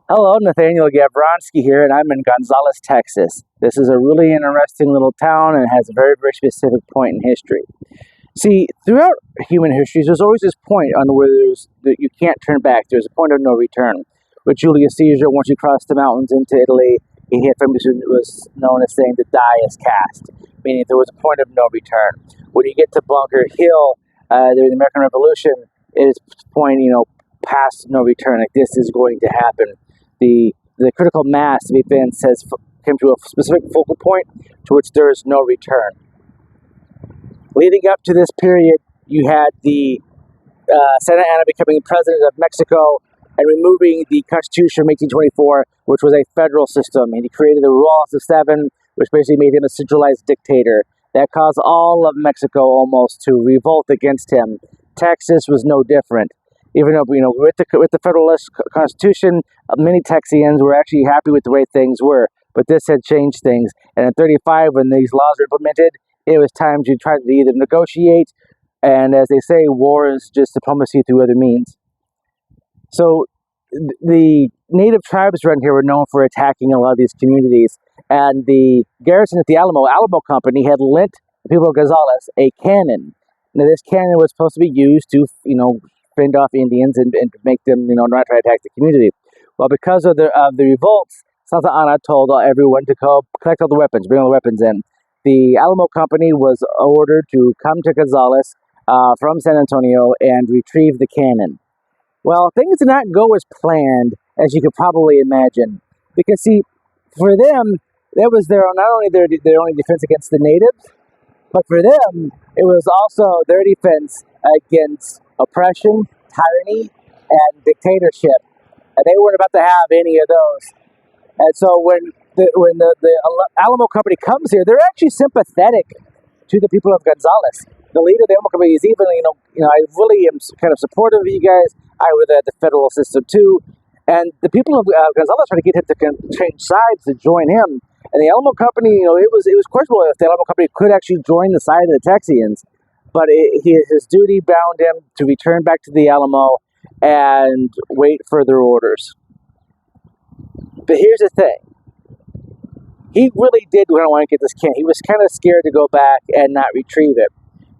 Hello, Nathaniel Gavronsky here, and I'm in Gonzales, Texas. This is a really interesting little town and has a very, very specific point in history. See, throughout human history, there's always this point on where that you can't turn back. There's a point of no return. With Julius Caesar, once you crossed the mountains into Italy, he had famous was known as saying the die is cast, meaning there was a point of no return. When you get to Bunker Hill, during the American Revolution, it is point, past no return. Like this is going to happen. The critical mass of events has came to a specific focal point to which there is no return. Leading up to this period, you had the Santa Anna becoming president of Mexico and removing the Constitution of 1824, which was a federal system. And he created the Rule of Seven, which basically made him a centralized dictator. That caused all of Mexico almost to revolt against him. Texas was no different. Even though, with the Federalist Constitution, many Texians were actually happy with the way things were. But this had changed things. And in 35, when these laws were implemented, it was time to try to either negotiate, and as they say, war is just diplomacy through other means. So the native tribes around here were known for attacking a lot of these communities, and the garrison at the Alamo Company had lent the people of Gonzales a cannon. Now, this cannon was supposed to be used to, fend off Indians and make them, not try to attack the community. Well, because of the revolts, Santa Anna told everyone to go collect all the weapons, bring all the weapons in. The Alamo Company was ordered to come to Gonzales from San Antonio and retrieve the cannon. Well, things did not go as planned, as you could probably imagine. Because, see, for them, that was not only their only defense against the natives, but for them, it was also their defense against oppression, tyranny, and dictatorship. And they weren't about to have any of those. And so when the Alamo Company comes here, they're actually sympathetic to the people of Gonzales. The leader of the Alamo Company is even, I really am kind of supportive of you guys. I was at the federal system too. And the people of Gonzales trying to get him to change sides to join him. And the Alamo Company, it was questionable if the Alamo Company could actually join the side of the Texians. But his duty bound him to return back to the Alamo and wait for their orders. But here's the thing. He really did want to get this cannon. He was kind of scared to go back and not retrieve it.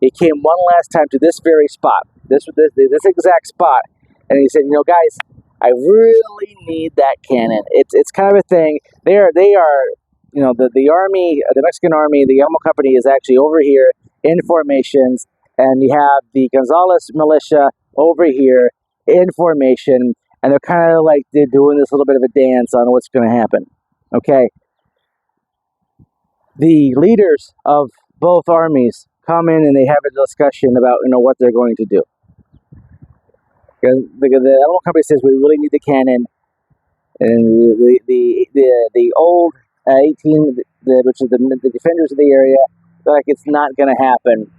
He came one last time to this very spot, this exact spot, and he said, guys, I really need that cannon. It's kind of a thing. They are the army, the Mexican army, the Alamo Company is actually over here in formations, and you have the Gonzales militia over here in formation, and they're kind of like they're doing this little bit of a dance on what's going to happen. Okay. The leaders of both armies come in and they have a discussion about what they're going to do. The Alamo Company says we really need the cannon, and the old 18, which is the defenders of the area, they're like, it's not going to happen.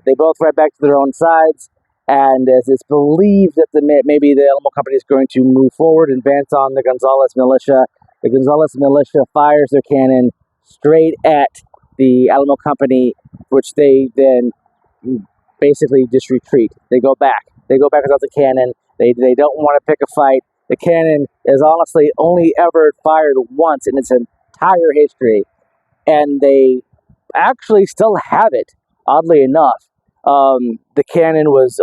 They both went back to their own sides, and as it's believed that maybe the Alamo Company is going to move forward and advance on the Gonzales militia, the Gonzales militia fires their cannon straight at the Alamo Company, which they then basically just retreat. They go back. They go back without the cannon. They don't want to pick a fight. The cannon is honestly only ever fired once in its entire history, and they actually still have it. Oddly enough, the cannon was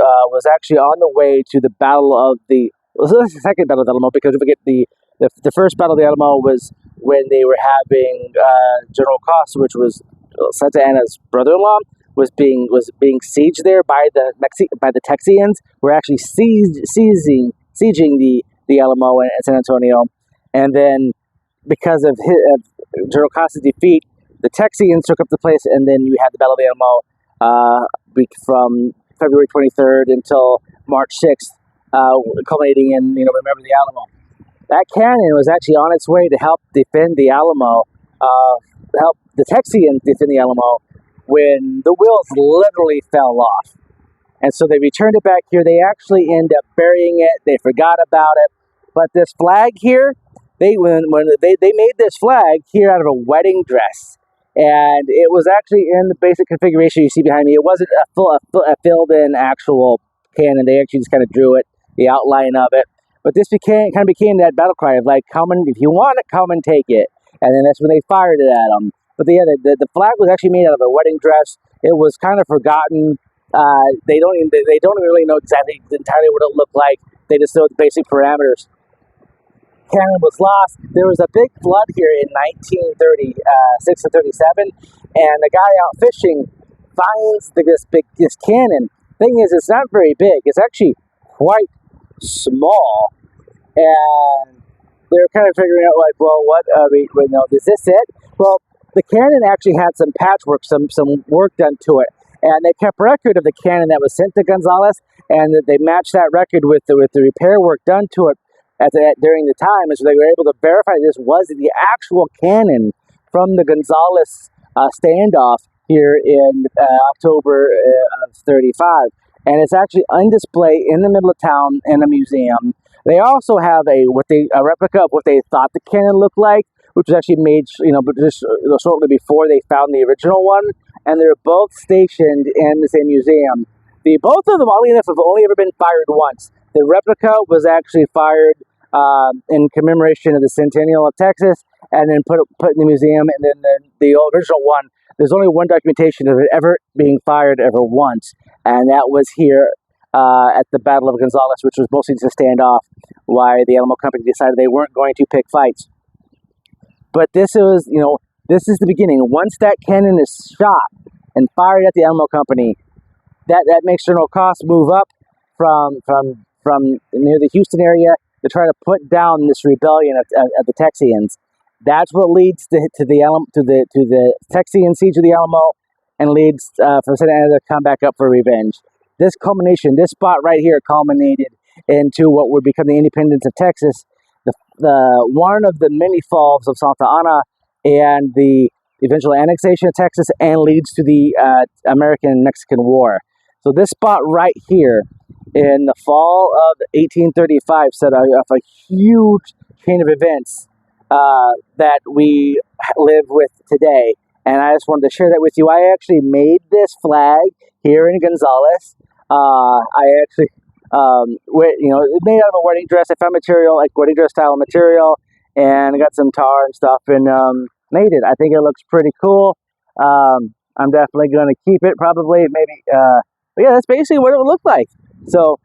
actually on the way to the Battle of the second Battle of the Alamo, because we forget the first Battle of the Alamo was when they were having General Costa, which was Santa Anna's brother-in-law, was being sieged there by the Texians. Were actually sieging the Alamo and San Antonio, and then because of General Costa's defeat, the Texians took up the place, and then you had the Battle of the Alamo from February 23rd until March 6th, culminating in Remember the Alamo. That cannon was actually on its way to help defend the Alamo, help the Texians defend the Alamo, when the wheels literally fell off. And so they returned it back here. They actually end up burying it. They forgot about it. But this flag here, they made this flag here out of a wedding dress. And it was actually in the basic configuration you see behind me. It wasn't a filled-in actual cannon. They actually just kind of drew it, the outline of it. But this kind of became that battle cry of like, come and, if you want it, come and take it. And then that's when they fired it at them. But the flag was actually made out of a wedding dress. It was kind of forgotten. They don't really know exactly entirely what it looked like. They just know the basic parameters. Cannon was lost. There was a big flood here in 1936 to 37, and the guy out fishing finds this cannon. Thing is, it's not very big. It's actually quite small, and they're kind of figuring out like, well, what? Is this it? Well, the cannon actually had some patchwork, some work done to it, and they kept record of the cannon that was sent to Gonzales, and they matched that record with the repair work done to it during the time, and so they were able to verify this was the actual cannon from the Gonzales standoff here in October of 35. And it's actually on display in the middle of town in a museum. They also have a replica of what they thought the cannon looked like, which was actually made, just shortly before they found the original one. And they're both stationed in the same museum. Both of them, oddly enough, have only ever been fired once. The replica was actually fired in commemoration of the centennial of Texas, and then put in the museum. And then the original one, there's only one documentation of it ever being fired ever once, and that was here at the Battle of Gonzales, which was mostly just a standoff, why the Alamo Company decided they weren't going to pick fights. But this is the beginning. Once that cannon is shot and fired at the Alamo Company, that makes General Cross move up from near the Houston area to try to put down this rebellion of the Texians. That's what leads to the Texian siege of the Alamo, and leads for Santa Anna to come back up for revenge. This spot right here, culminated into what would become the independence of Texas, the one of the many falls of Santa Anna, and the eventual annexation of Texas, and leads to the American-Mexican War. So this spot right here, in the fall of 1835, set off a huge chain of events that we live with today. And I just wanted to share that with you. I actually made this flag here in Gonzales. It's made out of a wedding dress. I found material, like wedding dress style material, and I got some tar and stuff, and made it. I think it looks pretty cool. I'm definitely going to keep it, probably, maybe. But yeah, that's basically what it would look like. So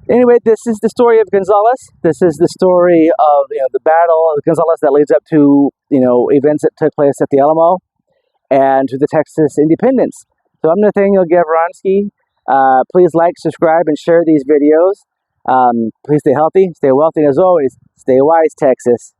anyway, this is the story of Gonzales. This is the story of the Battle of Gonzales that leads up to events that took place at the Alamo and to the Texas independence. So I'm Nathaniel Gavronsky. Please like, subscribe, and share these videos. Please stay healthy, stay wealthy, and as always, stay wise, Texas.